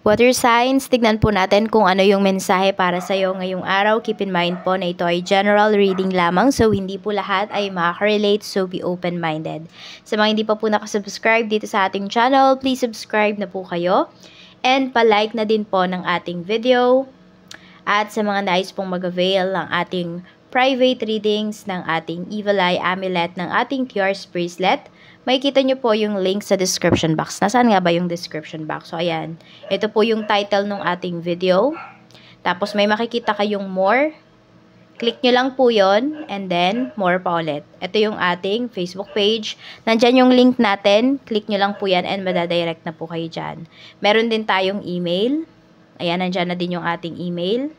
Water signs, tignan po natin kung ano yung mensahe para sa'yo ngayong araw. Keep in mind po na ito ay general reading lamang, so hindi po lahat ay makaka-relate, so be open-minded. Sa mga hindi pa po nakasubscribe dito sa ating channel, please subscribe na po kayo. And palike na din po ng ating video. At sa mga nais pong mag-avail ng ating private readings, ng ating Evil Eye Amulet, ng ating Cures Bracelet, makikita nyo po yung link sa description box. Nasaan nga ba yung description box? So, ayan. Ito po yung title ng ating video. Tapos, may makikita kayong more. Click nyo lang po yon and then, more pa ulit. Ito yung ating Facebook page. Nandyan yung link natin. Click nyo lang po yan and madadirect na po kayo dyan. Meron din tayong email. Ayan, nandyan na din yung ating email.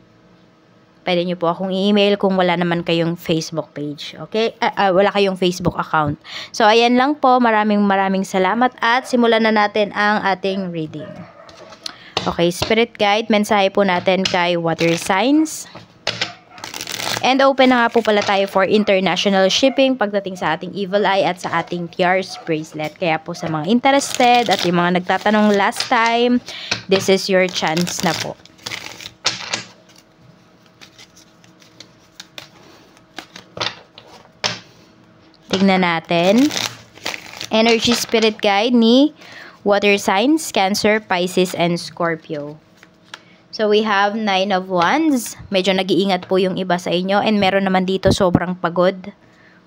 Pwede nyo po akong i-email kung wala naman kayong Facebook page. Okay? Wala kayong Facebook account. So, ayan lang po. Maraming salamat at simulan na natin ang ating reading. Okay, Spirit Guide. Mensahe po natin kay Water Signs. And open na nga po pala tayo for international shipping pagdating sa ating Evil Eye at sa ating Cures Bracelet. Kaya po sa mga interested at yung mga nagtatanong last time, this is your chance na po. Tignan natin. Energy Spirit Guide ni Water Signs, Cancer, Pisces, and Scorpio. So, we have 9 of Wands. Medyo nag-iingat po yung iba sa inyo. And meron naman dito sobrang pagod.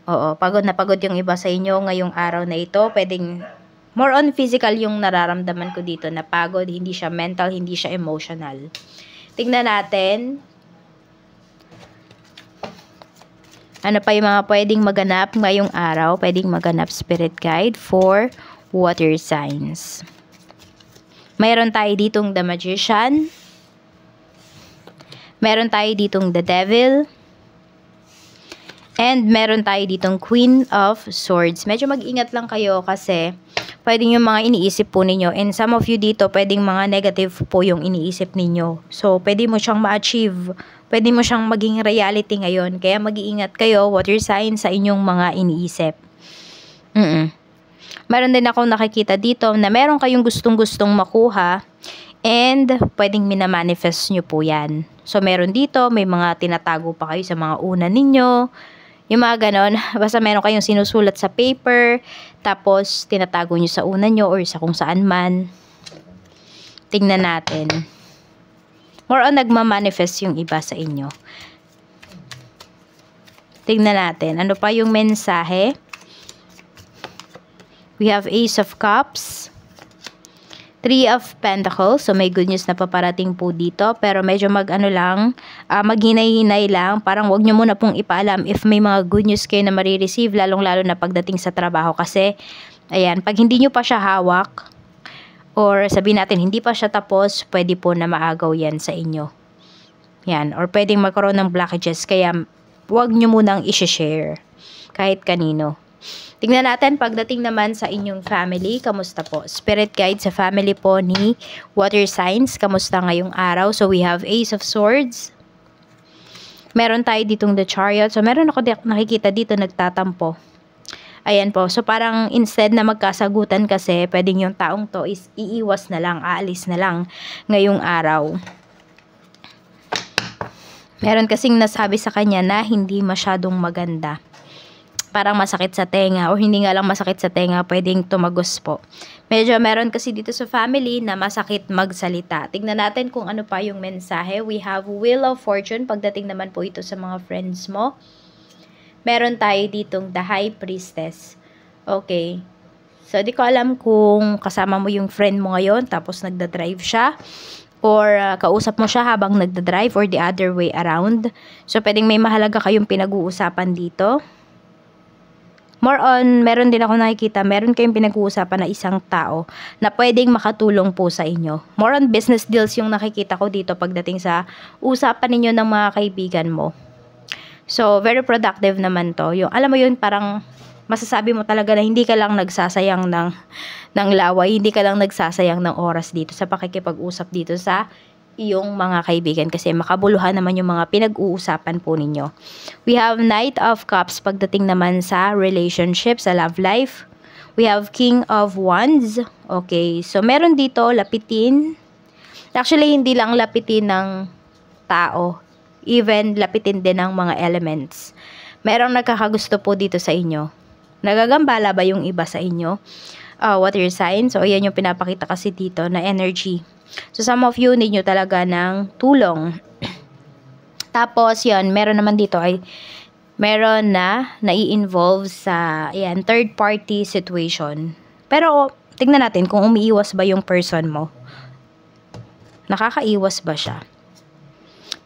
Oo, pagod na pagod yung iba sa inyo ngayong araw na ito. Pwedeng more on physical yung nararamdaman ko dito na pagod. Hindi siya mental, hindi siya emotional. Tignan natin. Ano pa yung mga pwedeng maganap ngayong araw? Pwedeng maganap Spirit Guide for Water Signs. Mayroon tayo ditong The Magician. Meron tayo ditong The Devil. And meron tayo ditong Queen of Swords. Medyo mag-ingat lang kayo kasi pwedeng yung mga iniisip po ninyo. And some of you dito, pwedeng mga negative po yung iniisip ninyo. So, pwede mo siyang ma-achieve. Pwede mo siyang maging reality ngayon. Kaya mag-iingat kayo, Water Signs, sa inyong mga iniisip. Meron din akong nakikita dito na meron kayong gustong-gustong makuha. And pwedeng minamanifest nyo po yan. So, meron dito, may mga tinatago pa kayo sa mga una ninyo. Yung mga ganon, basta meron kayong sinusulat sa paper, tapos tinatago nyo sa una nyo or sa kung saan man. Tingnan natin. More on nagmamanifest yung iba sa inyo. Tingnan natin. Ano pa yung mensahe? We have Ace of Cups. 3 of Pentacles. So, may good news na paparating po dito. Pero medyo maghinay-hinay lang. Parang wag nyo muna pong ipaalam if may mga good news kayo na marireceive. Lalong-lalo na pagdating sa trabaho. Kasi, ayan, pag hindi nyo pa siya hawak, or sabihin natin, hindi pa siya tapos, pwede po na maagaw yan sa inyo. Yan. Or pwedeng magkaroon ng blockages. Kaya, wag nyo munang i-share. Kahit kanino. Tingnan natin pagdating naman sa inyong family, kamusta po? Spirit Guide sa family po ni Water Signs, kamusta ngayong araw? So, we have Ace of Swords. Meron tayo ditong The Chariot. So, meron ako nakikita dito nagtatampo. Ayan po. So, parang instead na magkasagutan kasi, pwedeng yung taong to is iiwas na lang, aalis na lang ngayong araw. Meron kasing nasabi sa kanya na hindi masyadong maganda. Parang masakit sa tenga o hindi nga lang masakit sa tenga, pwedeng tumagos po. Medyo meron kasi dito sa family na masakit magsalita. Tignan natin kung ano pa yung mensahe. We have Wheel of Fortune. Pagdating naman po ito sa mga friends mo. Meron tayo ditong The High Priestess. Okay. So, di ko alam kung kasama mo yung friend mo ngayon tapos nagda-drive siya. Or kausap mo siya habang nagda-drive or the other way around. So, pwedeng may mahalaga kayong pinag-uusapan dito. More on, meron din ako nakikita, meron kayong pinag-uusapan na isang tao na pwedeng makatulong po sa inyo. More on business deals yung nakikita ko dito pagdating sa usapan ninyo ng mga kaibigan mo. So, very productive naman to. Yung, alam mo yun, parang masasabi mo talaga na hindi ka lang nagsasayang ng laway, hindi ka lang nagsasayang ng oras dito sa pakikipag-usap dito sa iyong mga kaibigan kasi makabuluhan naman yung mga pinag-uusapan po ninyo. We have Knight of Cups pagdating naman sa relationship, sa love life. We have King of Wands. Okay, so meron dito lapitin Actually, hindi lang lapitin ng tao. Even lapitin din ng mga elements. Merong nagkakagusto po dito sa inyo. Nagagambala ba yung iba sa inyo? Water sign. So, ayan yung pinapakita kasi dito na energy. So, some of you need nyo talaga ng tulong. Tapos, yan, meron naman dito ay meron na nai-involve sa ayan, third party situation. Pero, tingnan natin kung umiiwas ba yung person mo. Nakakaiwas ba siya?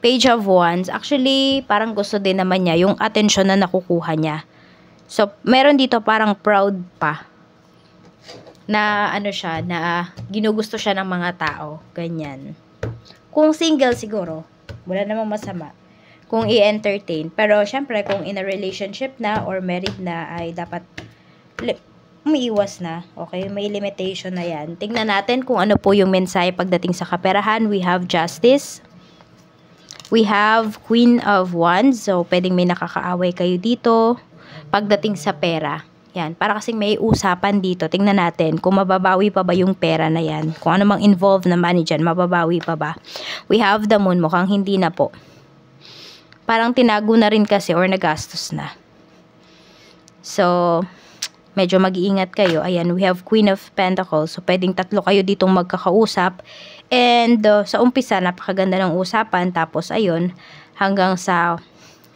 Page of Wands. Actually, parang gusto din naman niya yung atensyon na nakukuha niya. So, meron dito parang proud pa. Na ano siya, na ginugusto siya ng mga tao. Ganyan. Kung single siguro, wala namang masama. Kung i-entertain. Pero, syempre, kung in a relationship na or married na, ay dapat umiiwas na. Okay? May limitation na yan. Tingnan natin kung ano po yung mensahe pagdating sa kaperahan. We have Justice. We have Queen of Wands. So, pwedeng may nakakaaway kayo dito. Pagdating sa pera. Yan. Para kasing may usapan dito. Tingnan natin kung mababawi pa ba yung pera na yan. Kung ano mang involved na money dyan, mababawi pa ba. We have the Moon. Mukhang hindi na po. Parang tinago na rin kasi or nagastos na. So, medyo mag-iingat kayo. Ayan, we have Queen of Pentacles. So, pwedeng tatlo kayo ditong magkakausap. And, sa umpisa, napakaganda ng usapan. Tapos, ayun, hanggang sa,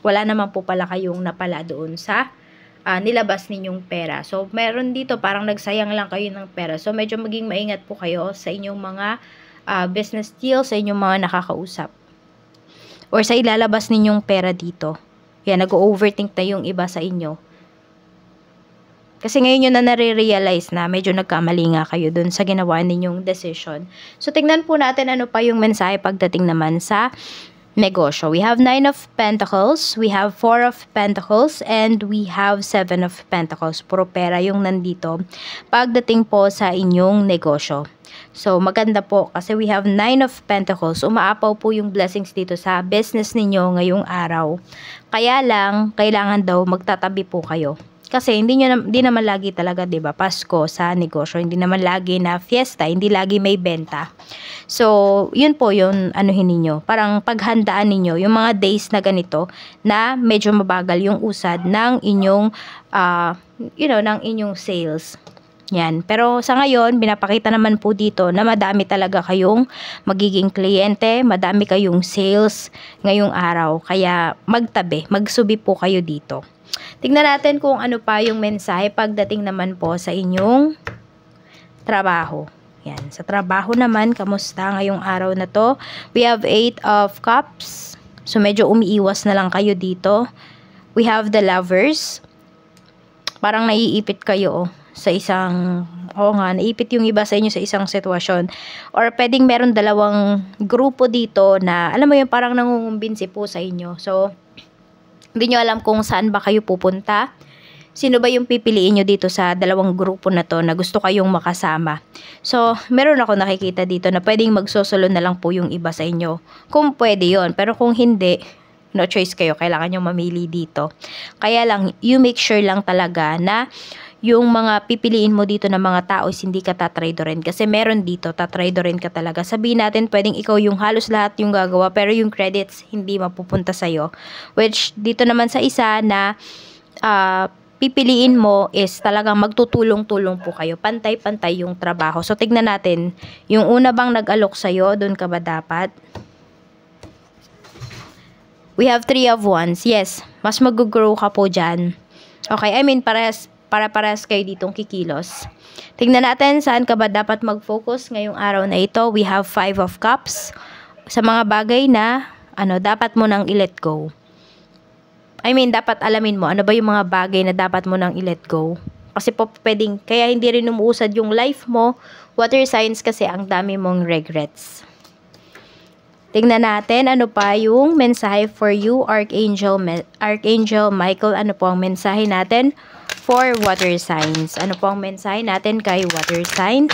wala naman po pala kayong napala doon sa nilabas ninyong pera. So, meron dito, parang nagsayang lang kayo ng pera. So, medyo maging maingat po kayo sa inyong mga business deal, sa inyong mga nakakausap. Or sa ilalabas ninyong pera dito. Yan, nag-overthink na yung iba sa inyo. Kasi ngayon yun na nare-realize na medyo nagkamali nga kayo dun sa ginawa ninyong decision. So, tingnan po natin ano pa yung mensahe pagdating naman sa negosyo. We have 9 of Pentacles, we have 4 of Pentacles, and we have 7 of Pentacles. Puro pera yung nandito pagdating po sa inyong negosyo. So, maganda po kasi we have 9 of Pentacles. Umaapaw po yung blessings dito sa business ninyo ngayong araw. Kaya lang, kailangan daw magtatabi po kayo. Kasi hindi naman lagi talaga, 'di ba, Pasko sa negosyo, hindi naman lagi na fiesta, hindi lagi may benta. So, yun po yung anuhin ninyo. Parang paghandaan ninyo yung mga days na ganito na medyo mabagal yung usad ng inyong ng inyong sales. Yan. Pero sa ngayon, binapakita naman po dito na madami talaga kayong magiging kliyente, madami kayong sales ngayong araw. Kaya magtabi, magsubi po kayo dito. Tingnan natin kung ano pa yung mensahe pagdating naman po sa inyong trabaho. Yan. Sa trabaho naman, kamusta ngayong araw na to? We have 8 of Cups. So, medyo umiiwas na lang kayo dito. We have the Lovers. Parang naiipit kayo sa isang, naiipit yung iba sa inyo sa isang sitwasyon. Or pwedeng meron dalawang grupo dito na, alam mo yun, parang nangungumbinsi po sa inyo. So, hindi nyo alam kung saan ba kayo pupunta. Sino ba yung pipiliin nyo dito sa dalawang grupo na to na gusto kayong makasama. So, meron ako nakikita dito na pwedeng magsosolo na lang po yung iba sa inyo. Kung pwede yon. Pero kung hindi, no choice kayo. Kailangan nyo mamili dito. Kaya lang, you make sure lang talaga na yung mga pipiliin mo dito ng mga tao is hindi ka tatraidorin. Kasi meron dito, tatraidorin ka talaga. Sabihin natin, pwedeng ikaw yung halos lahat yung gagawa, pero yung credits hindi mapupunta sa'yo. Which, dito naman sa isa na pipiliin mo is talagang magtutulong-tulong po kayo. Pantay-pantay yung trabaho. So, tignan natin, yung una bang nag-alok sa'yo, doon ka ba dapat? We have 3 of Wands. Yes, mas mag-grow ka po dyan. Okay, I mean, para-paras kayo ditong kikilos. Tingnan natin saan ka ba dapat mag-focus ngayong araw na ito. We have 5 of Cups. Sa mga bagay na dapat mo nang i-let go. I mean, dapat alamin mo ano ba yung mga bagay na dapat mo nang i-let go. Kasi po pwedeng, kaya hindi rin umuusad yung life mo. Water signs kasi ang dami mong regrets. Tingnan natin ano pa yung mensahe for you, Archangel Michael. Ano po ang mensahe natin for water signs? Ano po ang mensahe natin kay water signs?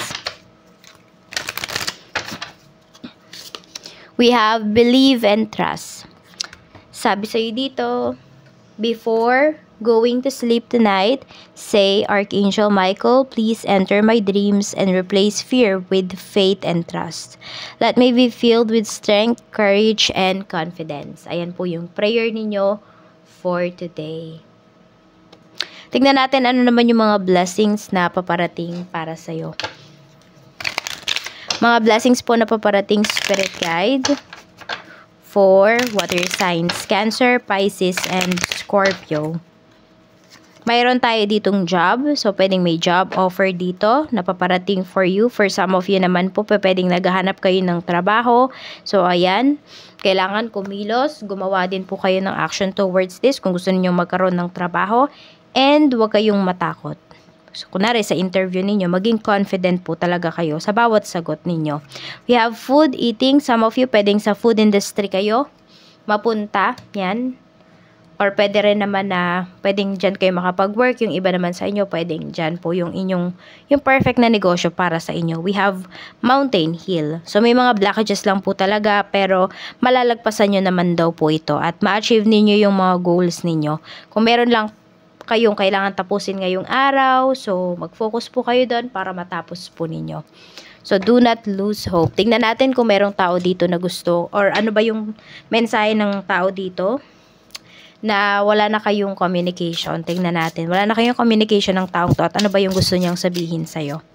We have believe and trust. Sabi sa'yo dito, before going to sleep tonight, say, Archangel Michael, please enter my dreams and replace fear with faith and trust. Let me be filled with strength, courage, and confidence. Ayan po yung prayer ninyo for today. Tignan natin ano naman yung mga blessings na paparating para sa'yo. Mga blessings po na paparating spirit guide for water signs, Cancer, Pisces, and Scorpio. Mayroon tayo ditong job. So, pwedeng may job offer dito na paparating for you. For some of you naman po, pwedeng naghahanap kayo ng trabaho. So, ayan. Kailangan kumilos. Gumawa din po kayo ng action towards this kung gusto ninyong magkaroon ng trabaho. And huwag kayong matakot. So, kunwari sa interview ninyo, maging confident po talaga kayo sa bawat sagot ninyo. We have food, eating. Some of you, pwedeng sa food industry kayo mapunta. Yan. Or pwede rin naman na pwedeng dyan kayo makapag-work. Yung iba naman sa inyo, pwedeng dyan po yung perfect na negosyo para sa inyo. We have mountain hill. So may mga blockages lang po talaga, pero malalagpasan nyo naman daw po ito. At ma-achieve ninyo yung mga goals ninyo. Kung meron lang kayong kailangan tapusin ngayong araw, so mag-focus po kayo doon para matapos po ninyo. So do not lose hope. Tingnan natin kung merong tao dito na gusto, or ano ba yung mensahe ng tao dito na wala na kayong communication. Tingnan natin. Wala na kayong communication ng taong to at ano ba yung gusto niyang sabihin sa'yo.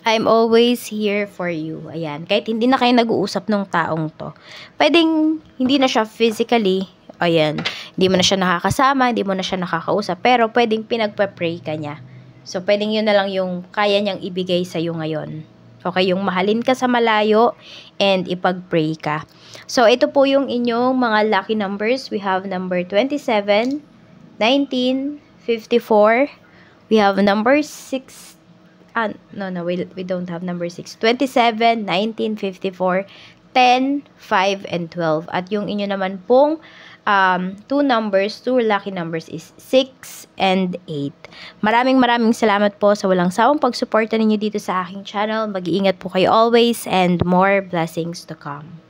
I'm always here for you. Ayan. Kahit hindi na kayo nag-uusap ng taong to. Pwedeng hindi na siya physically. Ayan. Hindi mo na siya nakakasama. Hindi mo na siya nakakausap. Pero pwedeng pinagpa-pray ka niya. So, pwedeng yun na lang yung kaya niyang ibigay sa'yo ngayon. Okay, yung mahalin ka sa malayo and ipag-pray ka. So, ito po yung inyong mga lucky numbers. We have number 27, 19, 54. We have number 6. We don't have number 6. 27, 19, 54, 10, 5, and 12. At yung inyo naman pong two lucky numbers is 6 and 8. Maraming salamat po sa walang sawang pagsuporta ninyo dito sa aking channel. Mag-iingat po kayo always and more blessings to come.